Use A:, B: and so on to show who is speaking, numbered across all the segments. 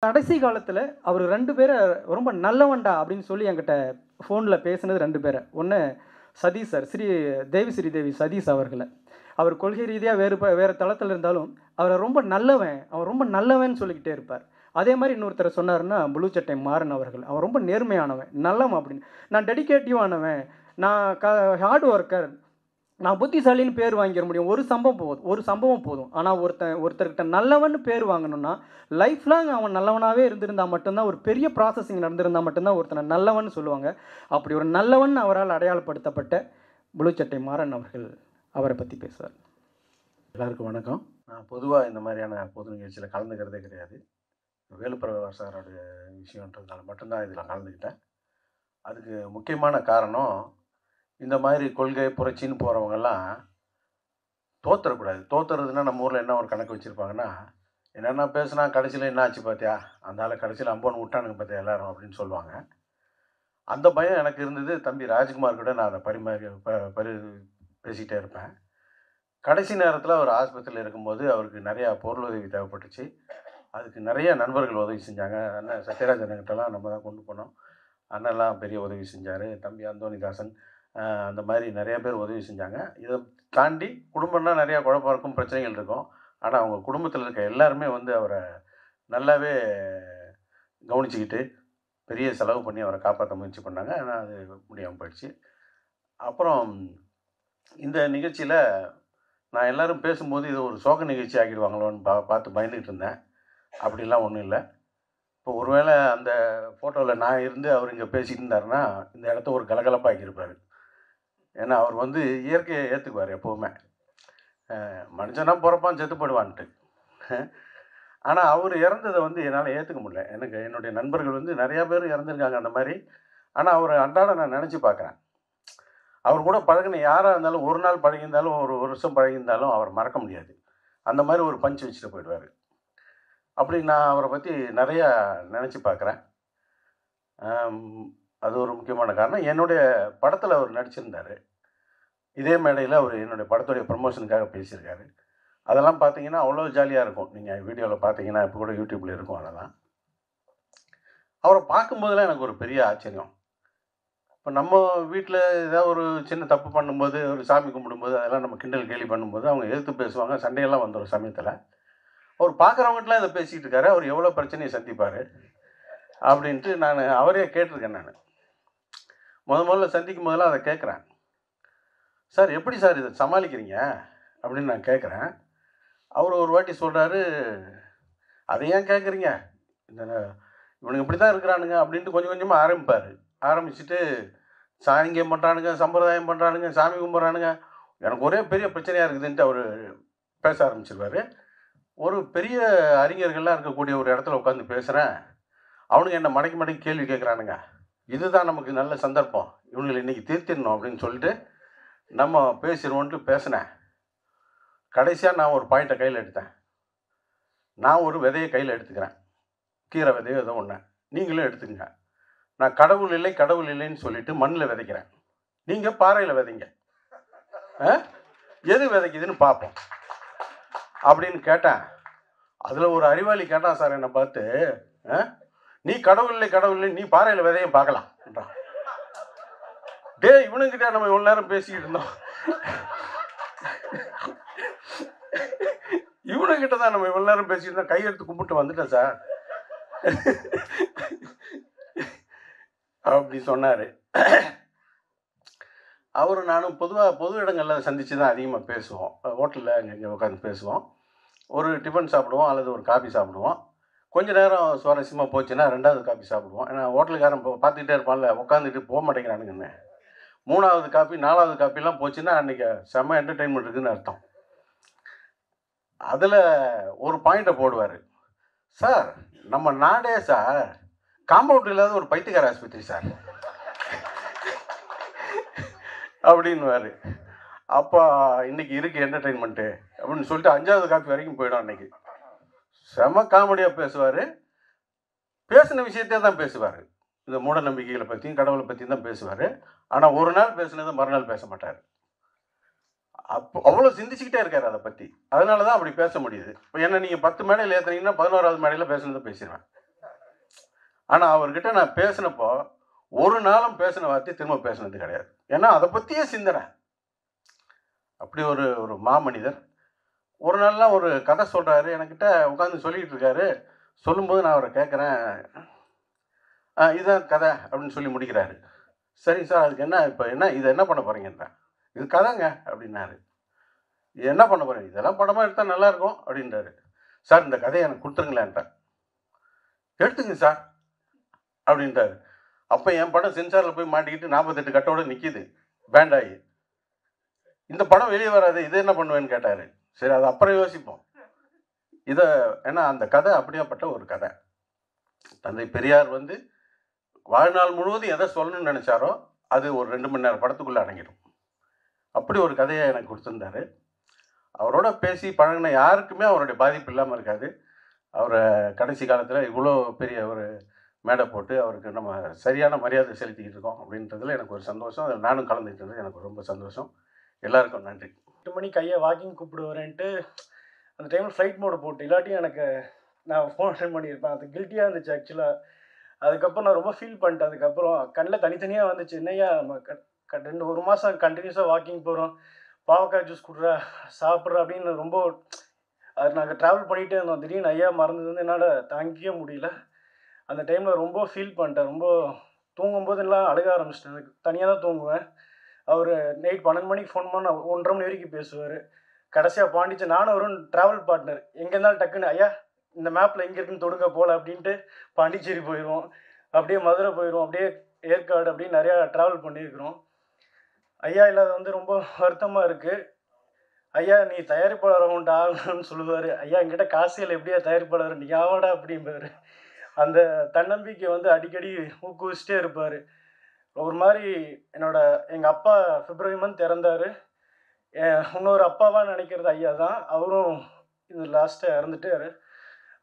A: கடைசி காலத்தில் அவர் 2 பேரை ரொம்ப நல்லவன்டா அப்படின்னு சொல்லி என்கிட்ட ஃபோனில் பேசினது 2 பேரை. ஒன்று சதீஷ் சார், தேவி சதீஷ் அவர்களை. அவர் கொள்கை ரீதியாக வேறு தளத்தில் இருந்தாலும் அவரை ரொம்ப நல்லவன், அவன் ரொம்ப நல்லவன் சொல்லிக்கிட்டே இருப்பார். அதே மாதிரி இன்னொருத்தர் சொன்னார்னா ப்ளூ சட்டை மாறன் அவர்கள். அவன் ரொம்ப நேர்மையானவன், நல்லவன் அப்படின்னு. நான் டெடிகேட்டிவானவன், நான் ஹார்ட் ஒர்க்கர், நான் புத்திசாலின்னு பேர் வாங்கிட முடியும். ஒரு சம்பவம் போதும். ஆனால் ஒருத்தர்கிட்ட நல்லவன்னு பேர் வாங்கணும்னா லைஃப் லாங் அவன் நல்லவனாகவே இருந்திருந்தால் மட்டும்தான், ஒரு பெரிய ப்ராசஸிங் நடந்திருந்தால் மட்டும்தான் ஒருத்தனை நல்லவன் சொல்லுவாங்க. அப்படி ஒரு நல்லவன் அவரால் அடையாளப்படுத்தப்பட்ட ப்ளூ சட்டை மாறன் அவர்கள் அவரை பற்றி பேசுவார்.
B: எல்லாருக்கும் வணக்கம். நான் பொதுவாக இந்த மாதிரியான பொது நிகழ்ச்சியில் கலந்துக்கிறதே கிடையாது. வேலுப்பிரகாஷ் சாரோட விஷயன்றதுனால மட்டும்தான் இதில் கலந்துக்கிட்டேன். அதுக்கு முக்கியமான காரணம், இந்த மாதிரி கொள்கை புரட்சின்னு போகிறவங்கெல்லாம் தோற்றுறக்கூடாது. தோற்றுறதுன்னா நம்ம ஊரில் என்ன ஒரு கணக்கு வச்சுருப்பாங்கன்னா, என்னென்னா பேசுனா கடைசியில் என்ன ஆச்சு பார்த்தியா, அந்த ஆளை கடைசியில் அம்போன்னு விட்டானுங்க பார்த்தியா எல்லாரும் அப்படின்னு சொல்லுவாங்க. அந்த பயம் எனக்கு இருந்தது. தம்பி ராஜ்குமார் கூட நான் அதை பேசிக்கிட்டே இருப்பேன். கடைசி நேரத்தில் அவர் ஆஸ்பத்திரியில் இருக்கும்போது அவருக்கு நிறையா பொருள் உதவி தேவைப்பட்டுச்சு. அதுக்கு நிறைய நண்பர்கள் உதவி செஞ்சாங்க. அண்ணன் சத்யராஜ் அண்ணன்கிட்டலாம் நம்ம தான் கொண்டு போனோம். அண்ணன்லாம் பெரிய உதவி செஞ்சார். தம்பி அந்தோணிதாசன், அந்த மாதிரி நிறைய பேர் உதவி செஞ்சாங்க. இதை தாண்டி குடும்பம்னா நிறையா குழப்பம் இருக்கும், பிரச்சனைகள் இருக்கும். ஆனால் அவங்க குடும்பத்தில் இருக்க எல்லாருமே வந்து அவரை நல்லாவே கவனிச்சுக்கிட்டு பெரிய செலவு பண்ணி அவரை காப்பாற்ற முயற்சி பண்ணாங்க. ஆனால் அது முடியாமல் போயிடுச்சு. அப்புறம் இந்த நிகழ்ச்சியில் நான் எல்லோரும் பேசும்போது இது ஒரு சோக நிகழ்ச்சி ஆக்கிடுவாங்களோன்னு பார்த்து பயந்துக்கிட்டு இருந்தேன். அப்படிலாம் ஒன்றும் இல்லை. இப்போ ஒருவேளை அந்த ஃபோட்டோவில் நான் இருந்து அவர் இங்கே பேசிகிட்டு இருந்தாருன்னா இந்த இடத்த ஒரு கலகலப்பாக்கியிருப்பார். ஏன்னா அவர் வந்து இயற்கையை ஏற்றுக்குவார் எப்போவுமே. மனுஷனாக பிறப்பான் செத்து போடுவான்ட்டு. ஆனால் அவர் இறந்ததை வந்து என்னால் ஏற்றுக்க முடியல. என்னுடைய நண்பர்கள் வந்து நிறையா பேர் இறந்துருக்காங்க அந்த மாதிரி. ஆனால் அவர் அன்றாட நான் நினச்சி பார்க்குறேன். அவர் கூட பழகின யாராக இருந்தாலும், ஒரு நாள் பழகியிருந்தாலும், ஒரு வருஷம் பழகியிருந்தாலும் அவர் மறக்க முடியாது. அந்த மாதிரி ஒரு பஞ்ச் வச்சுட்டு போயிடுவார். அப்படி நான் அவரை பற்றி நிறையா நினச்சி பார்க்குறேன். அது ஒரு முக்கியமான காரணம். என்னுடைய படத்தில் அவர் நடிச்சிருந்தார். இதே மேடையில் அவர் என்னுடைய படத்துடைய ப்ரமோஷனுக்காக பேசியிருக்காரு. அதெல்லாம் பார்த்தீங்கன்னா அவ்வளோ ஜாலியாக இருக்கும். நீங்கள் வீடியோவில் பார்த்தீங்கன்னா இப்போ கூட யூடியூப்பில் இருக்கும். அதெல்லாம் அவரை பார்க்கும்போதெல்லாம் எனக்கு ஒரு பெரிய ஆச்சரியம். இப்போ நம்ம வீட்டில் ஏதாவது ஒரு சின்ன தப்பு பண்ணும்போது, ஒரு சாமி கும்பிடும்போது அதெல்லாம் நம்ம கிண்டல் கேலி பண்ணும்போது அவங்க எதிர்த்து பேசுவாங்க, சண்டையெல்லாம் வந்துடும் சமயத்தில். அவர் பார்க்குறவங்கட்டலாம் இதை பேசிகிட்டு இருக்காரு, அவர் எவ்வளோ பிரச்சனையை சந்திப்பார் அப்படின்ட்டு நான் அவரே கேட்டிருக்கேன். நான் முதல்ல சந்திக்கும் போதெல்லாம் அதை கேட்குறேன். சார் எப்படி சார் இதை சமாளிக்கிறீங்க அப்படின்னு நான் கேட்குறேன். அவர் ஒரு வாட்டி சொல்கிறாரு, அதை ஏன் கேட்குறீங்க, இந்த இவனுங்க இப்படி தான் இருக்கிறானுங்க அப்படின்ட்டு கொஞ்சம் கொஞ்சமாக ஆரம்பிச்சுட்டு சாங்கியம் பண்ணுறானுங்க, சம்பிரதாயம் பண்ணுறானுங்க, சாமி கும்பிட்றானுங்க, எனக்கு ஒரே பெரிய பிரச்சனையாக இருக்குதுன்ட்டு அவர் பேச ஆரம்பிச்சிருவார். ஒரு பெரிய அறிஞர்கள்லாம் இருக்கக்கூடிய ஒரு இடத்துல உட்காந்து பேசுகிறேன், அவனுங்க என்னை மடக்கி கேள்வி கேட்குறானுங்க. இதுதான் நமக்கு நல்ல சந்தர்ப்பம், இவனுங்களை இன்றைக்கி தீர்த்திடணும் அப்படின்னு சொல்லிட்டு நம்ம பேசிடுவோன்ட்டு பேசினேன். கடைசியாக நான் ஒரு பாயிண்ட்டை கையில் எடுத்தேன். நான் ஒரு விதையை கையில் எடுத்துக்கிறேன், கீரை விதையோ ஏதோ ஒன்று, நீங்களும் எடுத்துக்கங்க. நான் கடவுள் இல்லைன்னு சொல்லிட்டு மண்ணில் விதைக்கிறேன், நீங்கள் பாறையில் விதைங்க, எது விதைக்குதுன்னு பார்ப்போம் அப்படின்னு கேட்டேன். அதில் ஒரு அறிவாளி கேட்டான் சார் என்னை பார்த்து, நீ கடவுள் இல்லை நீ பாறையில் விதையும் பார்க்கலாம் என்றான். இவனுங்கிட்ட நம்ம இவ்வளோ நேரம் பேசிக்கிட்டு இருந்தோம், இவனுங்கிட்ட தான் நம்ம இவ்வளோ நேரம் பேசிக்கிட்டு இருந்தோம், கையெடுத்து கும்பிட்டு வந்துட்டேன் சார் அப்படி சொன்னார். அவரும் நானும் பொதுவாக பொது இடங்களில் சந்தித்து தான் அதிகமாக பேசுவோம். ஹோட்டலில் இங்கே உட்காந்து பேசுவோம், ஒரு டிஃபன் சாப்பிடுவோம் அல்லது ஒரு காஃபி சாப்பிடுவோம். கொஞ்சம் நேரம் சுவாரஸ்யமாக போச்சுன்னா 2வது காஃபி சாப்பிடுவோம். ஏன்னா ஹோட்டலுக்காரன் பார்த்துக்கிட்டே இருப்பான்ல, உட்காந்துட்டு போக மாட்டேங்கிறானுங்கன்னு. 3வது காஃபி 4வது காஃபிலாம் போச்சுன்னா அன்றைக்கி செம்ம என்டர்டெயின்மெண்ட் இருக்குதுன்னு அர்த்தம். அதில் ஒரு பாயிண்ட்டை போடுவார், சார் நம்ம நாடே சார் காம்பவுண்ட் இல்லாத ஒரு பைத்தியக்கார ஆஸ்பத்திரி சார் அப்படின்வார். அப்போ இன்றைக்கி இருக்குது என்டர்டெயின்மெண்ட்டு அப்படின்னு சொல்லிட்டு 5வது காஃபி வரைக்கும் போயிடும். அன்றைக்கி செம காமெடியாக பேசுவார். பேசின விஷயத்தே தான் பேசுவார், இந்த மூட நம்பிக்கைகளை பற்றியும் கடவுளை பற்றியும் தான் பேசுவார். ஆனால் ஒரு நாள் பேசுனதை மறுநாள் பேச மாட்டார். அப்போ அவ்வளோ சிந்திச்சுக்கிட்டே இருக்கார் அதை பற்றி. அதனால தான் அப்படி பேச முடியுது. இப்போ என்ன நீங்கள் 10 மேடையில் ஏற்றுனீங்கன்னா 11வது மேடையில் பேசுனதை பேசிடுவேன். ஆனால் அவர்கிட்ட நான் பேசினப்போ ஒரு நாளும் பேசின வார்த்தை திரும்ப பேசினது கிடையாது. ஏன்னா அதை பற்றியே சிந்தனை. அப்படி ஒரு ஒரு மாமனிதர். ஒரு நாள்லாம் ஒரு கதை சொல்கிறாரு, என்கிட்ட உட்காந்து சொல்லிக்கிட்டு இருக்காரு. சொல்லும்போது நான் அவரை கேட்குறேன், இதுதான் கதை அப்படின்னு சொல்லி முடிக்கிறாரு. சரி சார், அதுக்கு என்ன இப்போ இதை என்ன பண்ண போகிறீங்கன்றேன். இது கதைங்க அப்படின்னாரு. இது என்ன பண்ண போகிறீங்க? இதெல்லாம் படமாக எடுத்தால் நல்லாயிருக்கும் அப்படின்றாரு. சார் இந்த கதையை எனக்கு கொடுத்துருங்களேன்ட்டேன். எடுத்துங்க சார் அப்படின்றாரு. அப்போ என் படம் சென்சாரில் போய் மாட்டிக்கிட்டு 48 கட்டோடு நிற்கிது பேண்ட் ஆகி. இந்த படம் வெளியே வராது, இதை என்ன பண்ணுவேன்னு கேட்டார். சரி, அது அப்புறம் யோசிப்போம். இதை ஏன்னா அந்த கதை அப்படியாப்பட்ட ஒரு கதை. தந்தை பெரியார் வாழ்நாள் முழுவதும் எதை சொல்லணும்னு நினச்சாரோ அது ஒரு 2 மணி நேரம் படத்துக்குள்ளே அடங்கிடும். அப்படி ஒரு கதையை எனக்கு கொடுத்துருந்தாரு. அவரோட பேசி பழகின யாருக்குமே அவருடைய பாதிப்பு இல்லாமல் இருக்காது. அவரை கடைசி காலத்தில் இவ்வளோ பெரிய ஒரு மேடை போட்டு அவருக்கு நம்ம சரியான மரியாதை செலுத்திக்கிட்டு இருக்கோம் அப்படின்றதுல எனக்கு ஒரு சந்தோஷம். அதில் நானும் கலந்துக்கிட்டது எனக்கு ரொம்ப சந்தோஷம். எல்லாருக்கும் நன்றி.
C: 8 மணி கையை வாக்கிங் கூப்பிடுவாரேன்ட்டு அந்த டைமில் ஃப்ளைட் மோடு போட்டு, இல்லாட்டியும் எனக்கு நான் ஃபோன் அட்டன் பண்ணியிருப்பேன். அது கில்ட்டியாக இருந்துச்சு ஆக்சுவலாக. அதுக்கப்புறம் நான் ரொம்ப ஃபீல் பண்ணிட்டேன். அதுக்கப்புறம் கண்ணில் தனித்தனியாக வந்துச்சு. என்னையா நம்ம 1 மாதம் கண்டினியூஸாக வாக்கிங் போகிறோம், பாவக்காய் ஜூஸ் குடுறா சாப்பிட்றா அப்படின்னு ரொம்ப அது நாங்கள் ட்ராவல் பண்ணிகிட்டே இருந்தோம். திடீர்னு ஐயா மறந்தது என்னால் தாங்கிக்கவே முடியல. அந்த டைமில் ரொம்ப ஃபீல் பண்ணிட்டேன். ரொம்ப தூங்கும்போதெல்லாம் அழுக ஆரம்பிச்சிட்டேன். எனக்கு தனியாக தான் தூங்குவேன். அவர் நைட் 12 மணிக்கு ஃபோன் பண்ண 1:30 மணி வரைக்கும் பேசுவார். கடைசியாக பாண்டிச்சேரி நானும் அவரும் ட்ராவல் பார்ட்னர். எங்கே இருந்தாலும் டக்குன்னு ஐயா இந்த மேப்பில் எங்கே இருக்குன்னு தொடுங்க போகல அப்படின்ட்டு பாண்டிச்சேரி போயிடுவோம், அப்படியே மதுரை போயிடுவோம், அப்படியே ஏற்காடு, அப்படியே நிறையா ட்ராவல் பண்ணியிருக்கிறோம். ஐயா இல்லாத ரொம்ப வருத்தமாக இருக்குது. ஐயா நீ தயாரிப்பாளர் அமௌண்ட் ஆகணும்னு சொல்லுவார். ஐயா என்கிட்ட காசியில் எப்படியா தயாரிப்பாளர் நீ ஆவாடா அப்படிம்பார். அந்த தன்னம்பிக்கை அடிக்கடி ஊக்குவிச்சிட்டே இருப்பார். ஒரு மாதிரி எங்கள் அப்பா பிப்ரவரி மந்த் இறந்தார். இன்னொரு அப்பாவாக நினைக்கிறது ஐயா தான். அவரும் இது லாஸ்ட்டாக இறந்துட்டார்.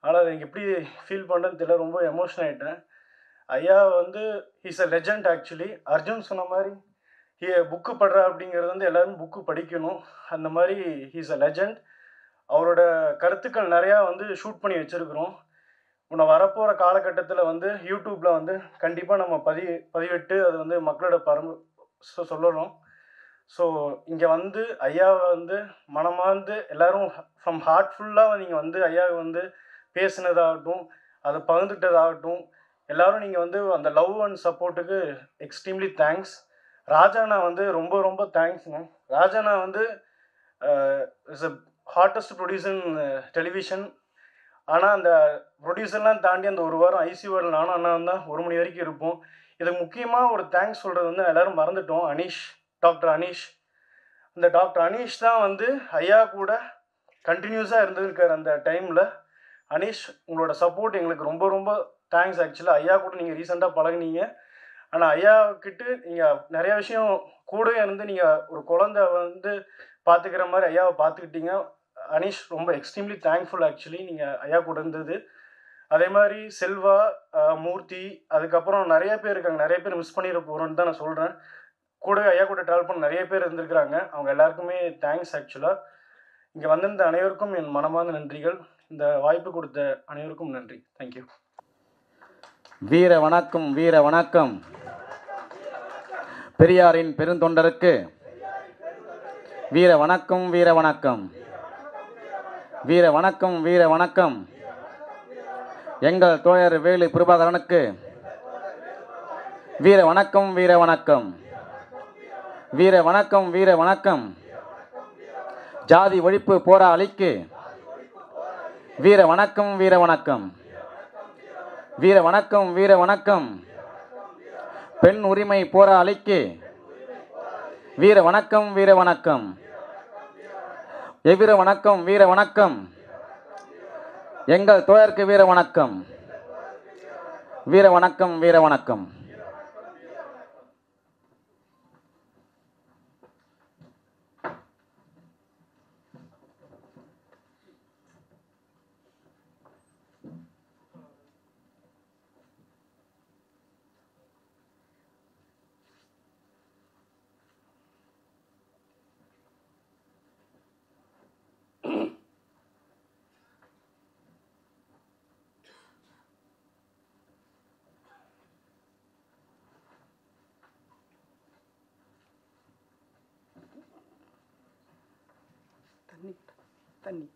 C: ஆனால் அதை எனக்கு எப்படி ஃபீல் பண்ணுறதுன்னு தெரியல. ரொம்ப எமோஷன் ஆகிட்டேன். ஐயா he's a legend actually. Arjun சொன்ன மாதிரி புக்கு படுறா அப்படிங்கிறது எல்லோரும் புக்கு படிக்கணும். அந்த மாதிரி ஹீஸ் அ லெஜண்ட். அவரோட கருத்துக்கள் நிறையா ஷூட் பண்ணி வச்சுருக்குறோம். உன்னை வரப்போகிற காலகட்டத்தில் யூடியூப்பில் கண்டிப்பாக நம்ம பதிவிட்டு அது மக்களோட சொல்லணும். ஸோ இங்கே ஐயாவை மனமார்ந்து எல்லோரும் ஃப்ரம் ஹார்ட்ஃபுல்லாக நீங்கள் ஐயாவை பேசினதாகட்டும், அதை பகிர்ந்துக்கிட்டதாகட்டும், எல்லோரும் நீங்கள் அந்த லவ் அண்ட் சப்போர்ட்டுக்கு எக்ஸ்ட்ரீம்லி தேங்க்ஸ். ராஜாண்ணா ரொம்ப ரொம்ப தேங்க்ஸ்ங்க. ராஜாண்ணா is a hottest producer in television. ஆனால் அந்த ப்ரொடியூசர்லாம் தாண்டி அந்த ஒரு வாரம் ஐசியூவில் நானும் அண்ணா தான் 1 மணி வரைக்கும் இருப்போம். இதுக்கு முக்கியமாக ஒரு தேங்க்ஸ் சொல்கிறது எல்லோரும் மறந்துட்டோம். அனீஷ், டாக்டர் அனீஷ். இந்த டாக்டர் அனீஷ் தான் ஐயா கூட கண்டினியூஸாக இருந்திருக்கார் அந்த டைமில். அனீஷ் உங்களோட சப்போர்ட் எங்களுக்கு ரொம்ப ரொம்ப தேங்க்ஸ். ஆக்சுவலாக ஐயா கூட நீங்கள் ரீசெண்டாக பழகினீங்க. ஆனால் ஐயாக்கிட்ட நீங்கள் நிறைய விஷயம் கூட இருந்து நீங்கள் ஒரு குழந்தை பார்த்துக்கிற மாதிரி ஐயாவை பார்த்துக்கிட்டீங்க. அனீஷ் ரொம்ப எக்ஸ்ட்ரீம்லி தேங்க்ஃபுல் ஆக்சுவலி நீங்கள் ஐயா கூட இருந்தது. அதே மாதிரி செல்வா, மூர்த்தி, அதுக்கப்புறம் நிறைய பேர் இருக்காங்க. நிறைய பேர் மிஸ் பண்ணிட போகிறோன்னு தான் நான் சொல்கிறேன். கூட ஐயா கூட ட்ராவல் பண்ண நிறைய பேர் இருந்திருக்கிறாங்க. அவங்க எல்லாருக்குமே தேங்க்ஸ். ஆக்சுவலாக இங்கே வந்திருந்த அனைவருக்கும் என் மனமார்ந்த நன்றிகள். இந்த வாய்ப்பு கொடுத்த அனைவருக்கும் நன்றி. தேங்க்யூ.
D: வீர வணக்கம், வீர வணக்கம். பெரியாரின் பெருந்தொண்டருக்கு வீர வணக்கம், வீர வணக்கம். வீர வணக்கம், வீர வணக்கம். எங்கள் தோழர் வேலு பிரபாகரனுக்கு வீர வணக்கம், வீர வணக்கம். வீர வணக்கம், வீர வணக்கம். ஜாதி ஒழிப்பு போராளிக்கு வீர வணக்கம், வீர வணக்கம். வீர வணக்கம், வீர வணக்கம். பெண் உரிமை போராளிக்கு வீர வணக்கம், வீர வணக்கம். எவ்விர வணக்கம், வீர வணக்கம். எங்கள் தோழருக்கு வீர வணக்கம். வீர வணக்கம், வீர வணக்கம்.
A: தண்ணி தண்ணி